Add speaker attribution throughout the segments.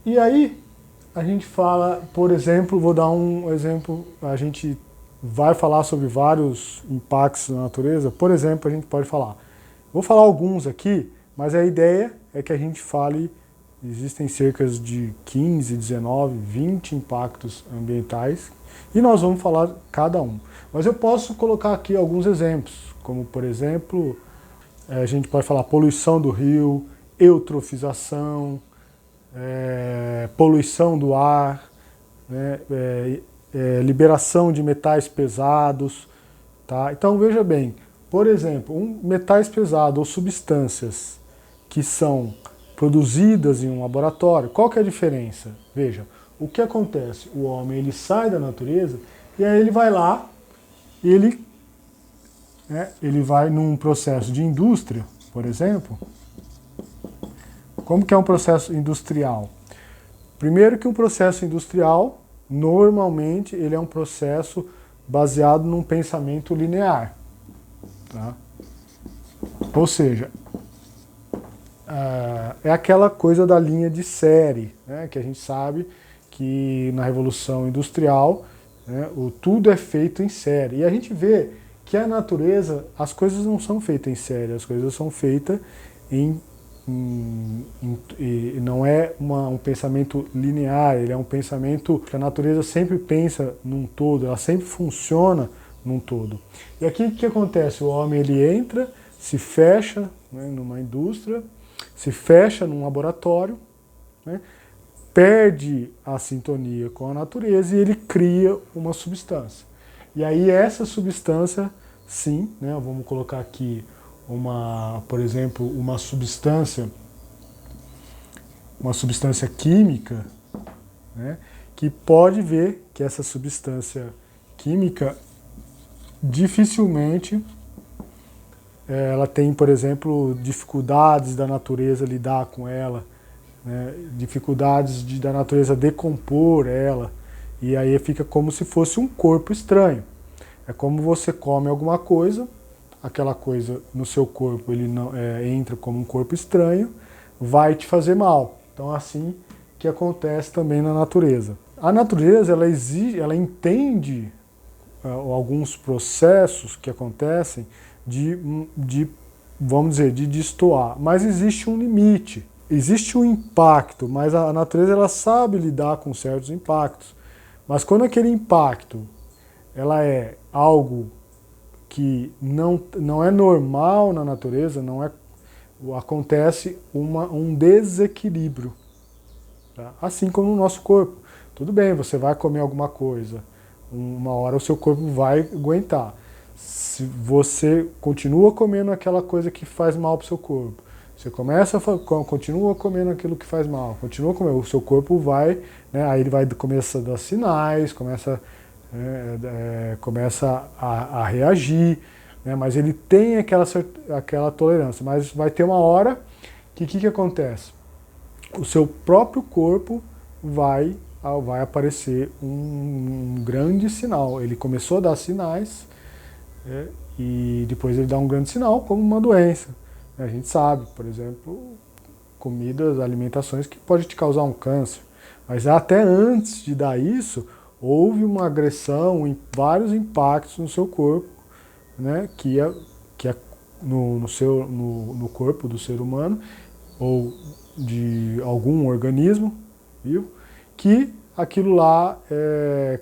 Speaker 1: E aí a gente fala, por exemplo, vou dar um exemplo, a gente vai falar sobre vários impactos na natureza. Por exemplo, a gente pode falar, vou falar alguns aqui, mas a ideia é que a gente fale, existem cerca de 15, 19, 20 impactos ambientais e nós vamos falar cada um. Mas eu posso colocar aqui alguns exemplos, como por exemplo, a gente pode falar poluição do rio, eutrofização, poluição do ar, né, liberação de metais pesados. Tá? Então veja bem, por exemplo, metais pesados ou substâncias que são produzidas em um laboratório, qual que é a diferença? Veja, o que acontece? O homem ele sai da natureza e aí ele vai lá, ele vai num processo de indústria, por exemplo. Como que é um processo industrial? Primeiro que um processo industrial, normalmente, ele é um processo baseado num pensamento linear. Tá? Ou seja, é aquela coisa da linha de série, né, que a gente sabe que na Revolução Industrial, né, tudo é feito em série. E a gente vê que a natureza, as coisas não são feitas em série, as coisas são feitas não é um pensamento linear, ele é um pensamento que a natureza sempre pensa num todo, ela sempre funciona num todo. E aqui o que acontece? O homem ele entra, se fecha, né, numa indústria, se fecha num laboratório, né, perde a sintonia com a natureza e ele cria uma substância. E aí essa substância, sim, né, vamos colocar aqui por exemplo, uma substância química, né, que pode ver que essa substância química dificilmente ela tem, por exemplo, dificuldades da natureza lidar com ela, né, dificuldades da natureza decompor ela, e aí fica como se fosse um corpo estranho. É como você come alguma coisa, aquela coisa no seu corpo ele não entra como um corpo estranho, vai te fazer mal. Então assim que acontece também na natureza. A natureza ela entende alguns processos que acontecem vamos dizer, de destoar, mas existe um limite, existe um impacto, mas a natureza ela sabe lidar com certos impactos. Mas quando aquele impacto ela é algo que não é normal na natureza, acontece um desequilíbrio. Tá? Assim como no nosso corpo. Tudo bem, você vai comer alguma coisa, uma hora o seu corpo vai aguentar. Se você continua comendo aquela coisa que faz mal para o seu corpo, você continua comendo aquilo que faz mal, continua comendo, o seu corpo vai, né, aí ele vai começar a dar sinais, começa a reagir, né, mas ele tem aquela tolerância. Mas vai ter uma hora que o que acontece? O seu próprio corpo vai aparecer um grande sinal. Ele começou a dar sinais, e depois ele dá um grande sinal, como uma doença. A gente sabe, por exemplo, comidas, alimentações que pode te causar um câncer. Mas até antes de dar isso, houve uma agressão, vários impactos no seu corpo, né, que é no corpo do ser humano ou de algum organismo, viu? Que aquilo lá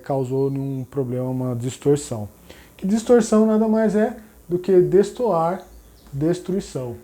Speaker 1: causou um problema, uma distorção. Que distorção nada mais é do que destoar, destruição.